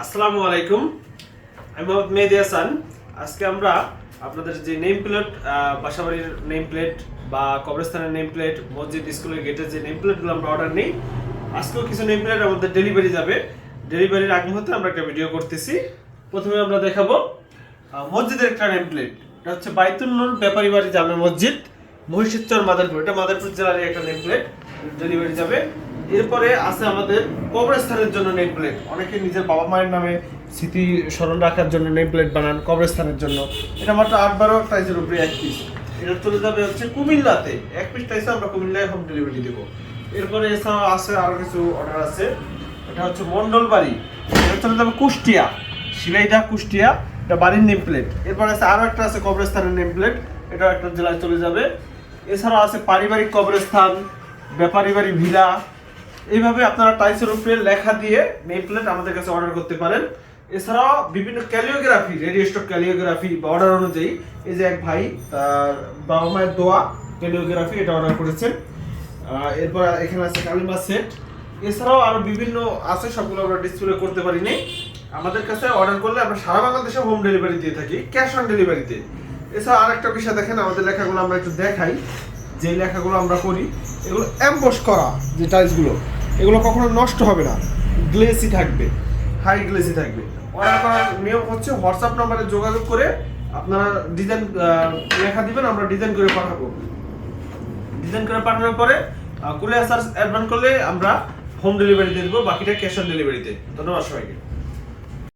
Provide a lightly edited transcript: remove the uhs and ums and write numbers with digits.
আসসালামু আলাইকুম, আমি মোহাম্মদ মেহেদি হাসান। আজকে আমরা আপনাদের যে নেম প্লেট, বাসাবাড়ির নেম প্লেট বা কবরস্থানের নেম প্লেট, মসজিদ স্কুলের গেটের যে নেম প্লেটগুলো আমরা অর্ডার নিই, আজকেও কিছু নেম প্লেট আমাদের ডেলিভারি যাবে। ডেলিভারির আগ মুহূর্তে আমরা একটা ভিডিও করতেছি। প্রথমে আমরা দেখাবো মসজিদের একটা নেম প্লেট। এটা হচ্ছে বাইতুল নূর ব্যাপারী বাড়ি জামে মসজিদ, মহিষেশ্বর মাদারীপুর। এটা মাদারীপুর জেলার একটা নেম প্লেট, ডেলিভারি যাবে। এরপরে আছে আমাদের কবরস্থানের জন্য নেম প্লেট। অনেকে নিজের বাবা মায়ের নামে স্মৃতি স্মরণ রাখার জন্য নেম প্লেট বানান কবরস্থানের জন্য। এটা মাত্র 8-12 টাইজের উপরে এক পিস। এটা চলে যাবে হচ্ছে কুমিল্লাতে, এক পিস টাইসে আমরা কুমিল্লায় হোম ডেলিভারি দেবো। এরপরে এছাড়াও আছে আরো কিছু অর্ডার আছে। এটা হচ্ছে মন্ডল বাড়ি, এটা চলে যাবে কুষ্টিয়া, সিলাইদা কুষ্টিয়া, এটা বাড়ির নেম প্লেট। এরপর আছে আরো একটা আছে কবরস্থানের নেম প্লেট, এটা একটা জেলায় চলে যাবে। এছাড়াও আছে পারিবারিক কবরস্থান, ব্যাপারী বাড়ি ভিলা। এইভাবে আপনারা টাইসের উপরে লেখা দিয়ে নেম প্লেট আমাদের কাছে অর্ডার করতে পারেন। এছাড়াও বিভিন্ন ক্যালিওগ্রাফি, রেডিও স্টক ক্যালিওগ্রাফি বা অর্ডার অনুযায়ী, এই যে এক ভাই তার বাবা মায়ের দোয়া ক্যালিওগ্রাফি, এটা অর্ডার করেছেন। এরপর এখানে আছে কালিমা সেট। এছাড়াও আরো বিভিন্ন আছে, সবগুলো আমরা ডিসপ্লে করতে পারিনি। আমাদের কাছে অর্ডার করলে আমরা সারা বাংলাদেশে হোম ডেলিভারি দিয়ে থাকি, ক্যাশ অন ডেলিভারিতে। এছাড়া আরেকটা বিষয় দেখেন, আমাদের লেখাগুলো আমরা একটু দেখাই। যে লেখাগুলো আমরা করি, এগুলো এমবস করা যে টাইলসগুলো, এগুলো কখনো নষ্ট হবে না, গ্লেসি থাকবে, হাই গ্লেসি থাকবে। অর্ডার করার নিয়ম হচ্ছে হোয়াটসঅ্যাপ নাম্বারে যোগাযোগ করে আপনারা ডিজাইন লেখা দিবেন, আমরা ডিজাইন করে পাঠাবো। ডিজাইন করে পাঠানোর পরে কুরিয়ার চার্জ অ্যাডভান্স করলে আমরা হোম ডেলিভারি দিয়ে দেবো, বাকিটা ক্যাশ অন ডেলিভারিতে। ধন্যবাদ সবাইকে।